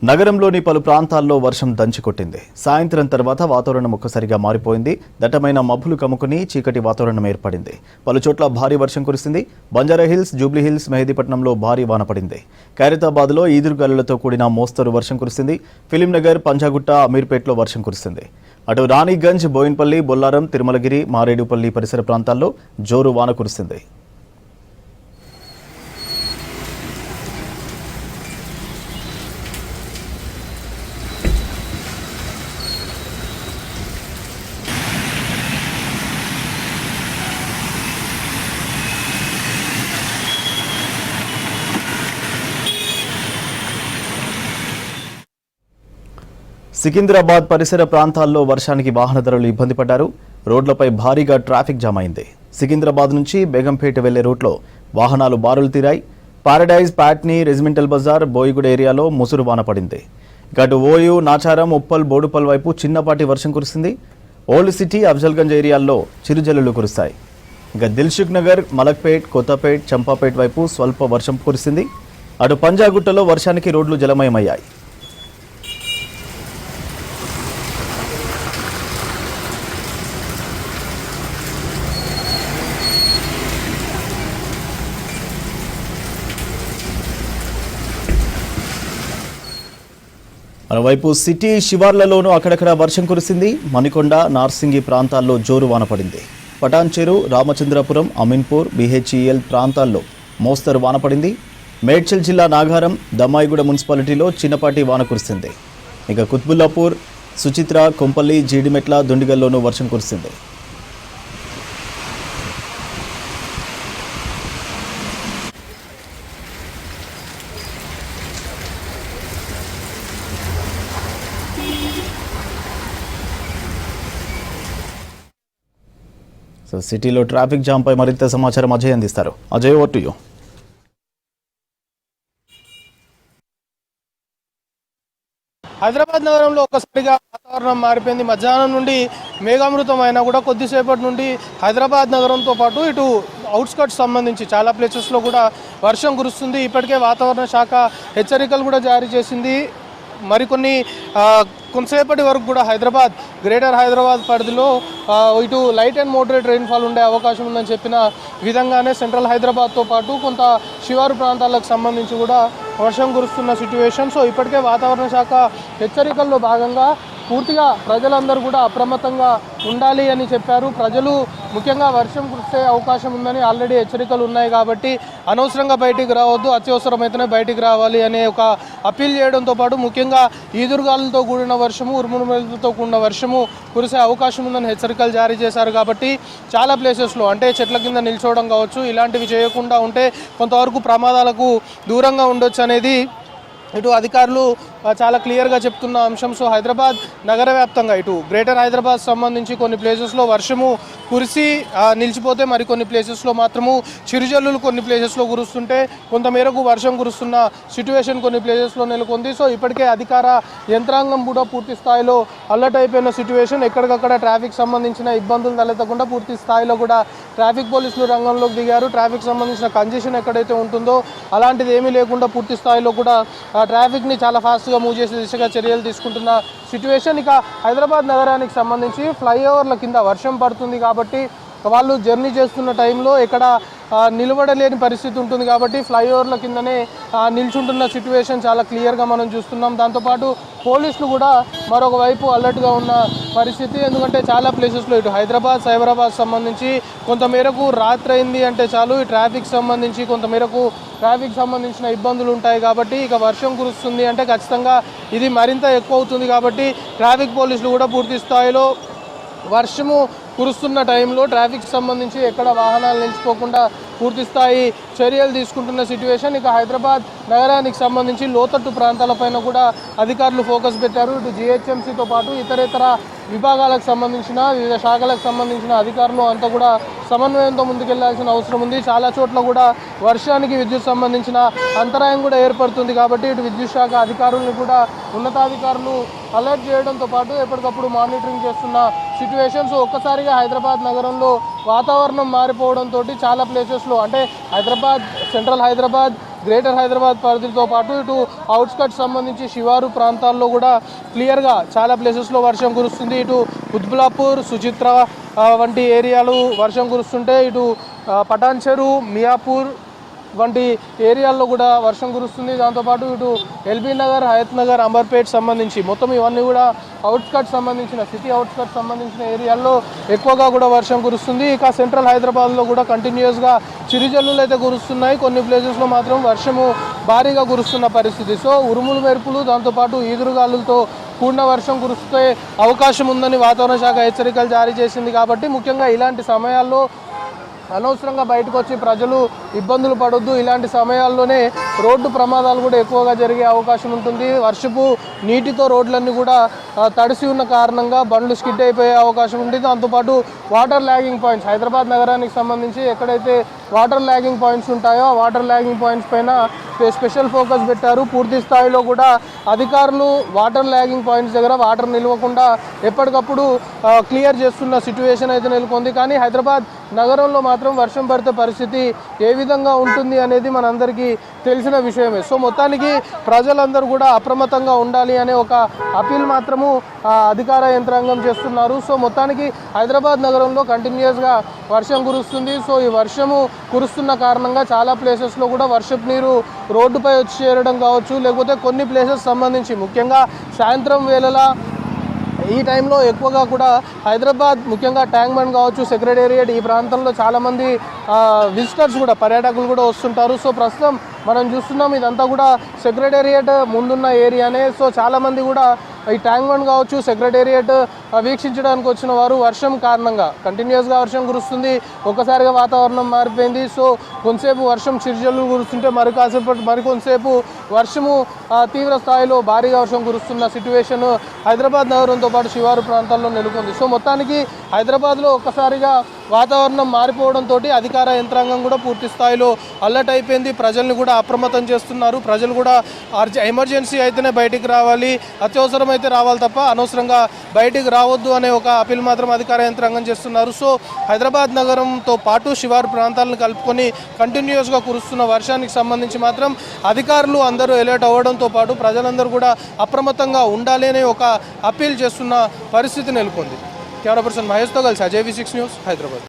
నగరంలోని పలు ప్రాంతాల్లో వర్షం దంచికొట్టింది. సాయంత్రం తర్వాత వాతావరణం ఒక్కసారిగా మారిపోయింది. దట్టమైన మబ్బులు కమ్ముకుని చీకటి వాతావరణం ఏర్పడింది. పలు చోట్ల భారీ వర్షం కురిసింది. బంజారాహిల్స్, జూబ్లీహిల్స్, మెహదీపట్నంలో భారీ వాన పడింది. ఖైరతాబాద్లో ఈదురుగాలులతో కూడిన మోస్తరు వర్షం కురిసింది. ఫిలింనగర్, పంజాగుట్ట, అమీర్పేట్లో వర్షం కురిసింది. అటు రాణిగంజ్, బోయిన్పల్లి, బొల్లారం, తిరుమలగిరి, మారేడుపల్లి పరిసర ప్రాంతాల్లో జోరు వాన కురిసింది. సికింద్రాబాద్ పరిసర ప్రాంతాల్లో వర్షానికి వాహనదారులు ఇబ్బంది పడ్డారు. రోడ్లపై భారీగా ట్రాఫిక్ జామ్ అయింది. సికింద్రాబాద్ నుంచి బేగంపేట వెళ్లే రూట్లో వాహనాలు బారులు తీరాయి. పారడైజ్, ప్యాట్నీ, రెజిమెంటల్ బజార్, బోయిగూడ ఏరియాలో ముసురు వాన పడింది. ఇటు ఓయూ, నాచారం, ఉప్పల్, బోడుపల్ వైపు చిన్నపాటి వర్షం కురిసింది. ఓల్డ్ సిటీ, అఫ్జల్గంజ్ ఏరియాల్లో చిరుజల్లులు కురుస్తాయి. దిల్సుఖ్ నగర్, మలక్పేట్, కొత్తపేట్, చంపాపేట్ వైపు స్వల్ప వర్షం కురిసింది. అటు పంజాగుట్టలో వర్షానికి రోడ్లు జలమయమయ్యాయి. మరోవైపు సిటీ శివార్లలోనూ అక్కడక్కడ వర్షం కురిసింది. మణికొండ, నార్సింగి ప్రాంతాల్లో జోరు వాన పడింది. పటాన్చెరు, రామచంద్రపురం, అమీన్పూర్, బీహెచ్ఈఎల్ ప్రాంతాల్లో మోస్తరు వాన పడింది. మేడ్చల్ జిల్లా నాగారం, దమ్మాయిగూడ మున్సిపాలిటీలో చిన్నపాటి వాన కురిసింది. ఇక కుత్బుల్లాపూర్, సుచిత్ర, కొంపల్లి, జీడిమెట్ల, దుండిగల్లోనూ వర్షం కురిసింది. సిటీలో ట్రాఫిక్ జామ్పై మరింత సమాచారం అజయ్ అందిస్తారు. Ajay, over to you. Hyderabad నగరంలో ఒక్కసారిగా వాతావరణం మారిపోయింది. మధ్యాహ్నం నుండి మేఘామృతం అయినా కూడా కొద్దిసేపటి నుండి హైదరాబాద్ నగరంతో పాటు ఇటు అవుట్స్కట్స్ సంబంధించి చాలా ప్లేసెస్లో కూడా వర్షం కురుస్తుంది. ఇప్పటికే వాతావరణ శాఖ హెచ్చరికలు కూడా జారీ చేసింది. మరికొన్ని కొంతసేపటి వరకు కూడా గ్రేటర్ హైదరాబాద్ పరిధిలో ఇటు లైట్ అండ్ మోడరేట్ రెయిన్ఫాల్ ఉండే అవకాశం ఉందని చెప్పిన విధంగానే సెంట్రల్ హైదరాబాద్తో పాటు కొంత శివారు ప్రాంతాలకు సంబంధించి కూడా వర్షం కురుస్తున్న సిచ్యువేషన్. సో ఇప్పటికే వాతావరణ శాఖ హెచ్చరికల్లో భాగంగా పూర్తిగా ప్రజలందరూ కూడా అప్రమత్తంగా ఉండాలి అని చెప్పారు. ప్రజలు ముఖ్యంగా వర్షం కురిసే అవకాశం ఉందని ఆల్రెడీ హెచ్చరికలు ఉన్నాయి కాబట్టి అనవసరంగా బయటికి రావద్దు, అత్యవసరమైతేనే బయటికి రావాలి అనే ఒక అప్పీల్ చేయడంతో పాటు ముఖ్యంగా ఈదురుగాలులతో కూడిన వర్షము, ఉరుములతో కూడిన వర్షము కురిసే అవకాశం ఉందని హెచ్చరికలు జారీ చేశారు. కాబట్టి చాలా ప్లేసెస్లో అంటే చెట్ల కింద నిల్చోవడం కావచ్చు, ఇలాంటివి చేయకుండా ఉంటే కొంతవరకు ప్రమాదాలకు దూరంగా ఉండొచ్చు అనేది ఇటు అధికారులు చాలా క్లియర్గా చెప్తున్న అంశం. సో హైదరాబాద్ నగర వ్యాప్తంగా ఇటు గ్రేటర్ హైదరాబాద్ సంబంధించి కొన్ని ప్లేసెస్లో వర్షము కురిసి నిలిచిపోతే మరికొన్ని ప్లేసెస్లో మాత్రము చిరుజల్లులు కొన్ని ప్లేసెస్లో కురుస్తుంటే కొంతమేరకు వర్షం కురుస్తున్న సిచ్యువేషన్ కొన్ని ప్లేసెస్లో నెలకొంది. సో ఇప్పటికే అధికార యంత్రాంగం కూడా పూర్తి స్థాయిలో అలర్ట్ అయిపోయిన సిచ్యువేషన్. ఎక్కడికక్కడ ట్రాఫిక్ సంబంధించిన ఇబ్బందులు తలెత్తకుండా పూర్తి స్థాయిలో కూడా ట్రాఫిక్ పోలీసులు రంగంలోకి దిగారు. ట్రాఫిక్ సంబంధించిన కంజెషన్ ఎక్కడైతే ఉంటుందో అలాంటిది ఏమీ లేకుండా పూర్తి స్థాయిలో కూడా ట్రాఫిక్ని చాలా ఫాస్ట్గా మూవ్ చేసే దిశగా చర్యలు తీసుకుంటున్న సిచ్యువేషన్. ఇక హైదరాబాద్ నగరానికి సంబంధించి ఫ్లైఓవర్ల కింద వర్షం పడుతుంది కాబట్టి వాళ్ళు జర్నీ చేస్తున్న టైంలో ఎక్కడ నిలబడలేని పరిస్థితి ఉంటుంది కాబట్టి ఫ్లైఓవర్ల కిందనే నిల్చుంటున్న సిచ్యువేషన్ చాలా క్లియర్గా మనం చూస్తున్నాం. దాంతోపాటు పోలీసులు కూడా మరొక వైపు అలర్ట్గా ఉన్న పరిస్థితి. ఎందుకంటే చాలా ప్లేసెస్లో ఇటు హైదరాబాద్, సైబరాబాద్ సంబంధించి కొంతమేరకు రాత్రి అయింది అంటే చాలు ఈ ట్రాఫిక్ సంబంధించిన ఇబ్బందులు ఉంటాయి. కాబట్టి ఇక వర్షం కురుస్తుంది అంటే ఖచ్చితంగా ఇది మరింత ఎక్కువ అవుతుంది. కాబట్టి ట్రాఫిక్ పోలీసులు కూడా పూర్తి స్థాయిలో వర్షము కురుస్తున్న టైంలో ట్రాఫిక్ సంబంధించి ఎక్కడ వాహనాలు నిలిచిపోకుండా పూర్తి స్థాయి చర్యలు తీసుకుంటున్న సిచ్యువేషన్. ఇక హైదరాబాద్ నగరానికి సంబంధించి లోతట్టు ప్రాంతాలపైన కూడా అధికారులు ఫోకస్ పెట్టారు. ఇటు జిహెచ్ఎంసీతో పాటు ఇతరేతర విభాగాలకు సంబంధించిన వివిధ శాఖలకు సంబంధించిన అధికారులు అంతా కూడా సమన్వయంతో ముందుకెళ్లాల్సిన అవసరం ఉంది. చాలా చోట్ల కూడా వర్షానికి విద్యుత్ సంబంధించిన అంతరాయం కూడా ఏర్పడుతుంది. కాబట్టి ఇటు విద్యుత్ శాఖ అధికారులను కూడా ఉన్నతాధికారులు అలర్ట్ చేయడంతో పాటు ఎప్పటికప్పుడు మానిటరింగ్ చేస్తున్న సిచ్యువేషన్. సో ఒక్కసారిగా హైదరాబాద్ నగరంలో వాతావరణం మారిపోవడంతో చాలా ప్లేసెస్లో అంటే సెంట్రల్ హైదరాబాద్, గ్రేటర్ హైదరాబాద్ పరిధితో పాటు ఇటు అవుట్స్కట్స్ సంబంధించి శివారు ప్రాంతాల్లో కూడా క్లియర్గా చాలా ప్లేసెస్లో వర్షం కురుస్తుంది. ఇటు ఉద్బులాపూర్, సుచిత్ర వంటి ఏరియాలు వర్షం కురుస్తుంటే ఇటు పటాన్ చెరు, మియాపూర్ వంటి ఏరియాల్లో కూడా వర్షం కురుస్తుంది. దాంతోపాటు ఇటు ఎల్బీ నగర్, హయత్ నగర్, అంబర్పేట్ సంబంధించి మొత్తం ఇవన్నీ కూడా అవుట్స్కట్ సంబంధించిన సిటీ అవుట్స్కట్ సంబంధించిన ఏరియాల్లో ఎక్కువగా కూడా వర్షం కురుస్తుంది. ఇక సెంట్రల్ హైదరాబాద్లో కూడా కంటిన్యూస్గా చిరుజల్లులు అయితే కురుస్తున్నాయి. కొన్ని ప్లేసెస్లో మాత్రం వర్షము భారీగా కురుస్తున్న పరిస్థితి. సో ఉరుములు మెరుపులు దాంతోపాటు ఈదురుగాలులతో కూడిన వర్షం కురిస్తే అవకాశం ఉందని వాతావరణ శాఖ హెచ్చరికలు జారీ చేసింది. కాబట్టి ముఖ్యంగా ఇలాంటి సమయాల్లో అనవసరంగా బయటకు వచ్చి ప్రజలు ఇబ్బందులు పడొద్దు. ఇలాంటి సమయాల్లోనే రోడ్డు ప్రమాదాలు కూడా ఎక్కువగా జరిగే అవకాశం ఉంటుంది. వర్షపు నీటితో రోడ్లన్నీ కూడా తడిసి ఉన్న కారణంగా బండ్లు స్కిడ్ అయిపోయే అవకాశం ఉంటుంది. దాంతోపాటు వాటర్ ల్యాగింగ్ పాయింట్స్ హైదరాబాద్ నగరానికి సంబంధించి ఎక్కడైతే వాటర్ ల్యాగింగ్ పాయింట్స్ ఉంటాయో ఆ వాటర్ ల్యాగింగ్ పాయింట్స్ పైన స్పెషల్ ఫోకస్ పెట్టారు. పూర్తి స్థాయిలో కూడా అధికారులు వాటర్ ల్యాగింగ్ పాయింట్స్ దగ్గర వాటర్ నిలవకుండా ఎప్పటికప్పుడు క్లియర్ చేస్తున్న సిచ్యువేషన్ అయితే నెలకొంది. కానీ హైదరాబాద్ నగరంలో మాత్రం వర్షం పడితే పరిస్థితి ఏ విధంగా ఉంటుంది అనేది మనందరికీ తెలిసిన విషయమే. సో మొత్తానికి ప్రజలందరూ కూడా అప్రమత్తంగా ఉండాలి అనే ఒక అపీల్ మాత్రము అధికార యంత్రాంగం చేస్తున్నారు. సో మొత్తానికి హైదరాబాద్ నగరంలో కంటిన్యూస్గా వర్షం కురుస్తుంది. సో ఈ వర్షము కురుస్తున్న కారణంగా చాలా ప్లేసెస్లో కూడా వర్షపు నీరు రోడ్డుపై వచ్చి చేరడం కావచ్చు, లేకపోతే కొన్ని ప్లేసెస్ సంబంధించి ముఖ్యంగా సాయంత్రం వేళలా ఈ టైంలో ఎక్కువగా కూడా హైదరాబాద్ ముఖ్యంగా ట్యాంక్ బండ్ కావచ్చు, సెక్రటేరియట్ ఈ ప్రాంతంలో చాలామంది విజిటర్స్ కూడా పర్యాటకులు కూడా వస్తుంటారు. సో ప్రస్తుతం మనం చూస్తున్నాం ఇదంతా కూడా సెక్రటేరియట్ ముందున్న ఏరియానే. సో చాలామంది కూడా ఈ ట్యాంక్ బండ్ కావచ్చు, సెక్రటేరియట్ వీక్షించడానికి వచ్చిన వారు వర్షం కారణంగా కంటిన్యూస్గా వర్షం కురుస్తుంది. ఒక్కసారిగా వాతావరణం మారిపోయింది. సో కొంతసేపు వర్షం చిరుజల్లు కురుస్తుంటే మరికొంతసేపు వర్షము తీవ్ర స్థాయిలో భారీగా వర్షం కురుస్తున్న సిచ్యువేషన్ హైదరాబాద్ నగరంతో పాటు శివారు ప్రాంతాల్లో నెలకొంది. సో మొత్తానికి హైదరాబాద్లో ఒక్కసారిగా వాతావరణం మారిపోవడంతో అధికార యంత్రాంగం కూడా పూర్తి స్థాయిలో అలర్ట్ అయిపోయింది. ప్రజల్ని కూడా అప్రమత్తం చేస్తున్నారు. ప్రజలు కూడా ఎమర్జెన్సీ అయితేనే బయటికి రావాలి, అత్యవసరం అయితే రావాలి తప్ప అనవసరంగా బయటికి రావద్దు అనే ఒక అపీల్ మాత్రం అధికార యంత్రాంగం చేస్తున్నారు. సో హైదరాబాద్ నగరంతో పాటు శివారు ప్రాంతాలను కలుపుకొని కంటిన్యూస్గా కురుస్తున్న వర్షానికి సంబంధించి మాత్రం అధికారులు అందరూ అలర్ట్ అవ్వడంతో పాటు ప్రజలందరూ కూడా అప్రమత్తంగా ఉండాలి అనే ఒక అపీల్ చేస్తున్న పరిస్థితి నెలకొంది. కెమెరా పర్సన్ మహేష్తో కలిసి అజయ్ V6 న్యూస్, హైదరాబాద్.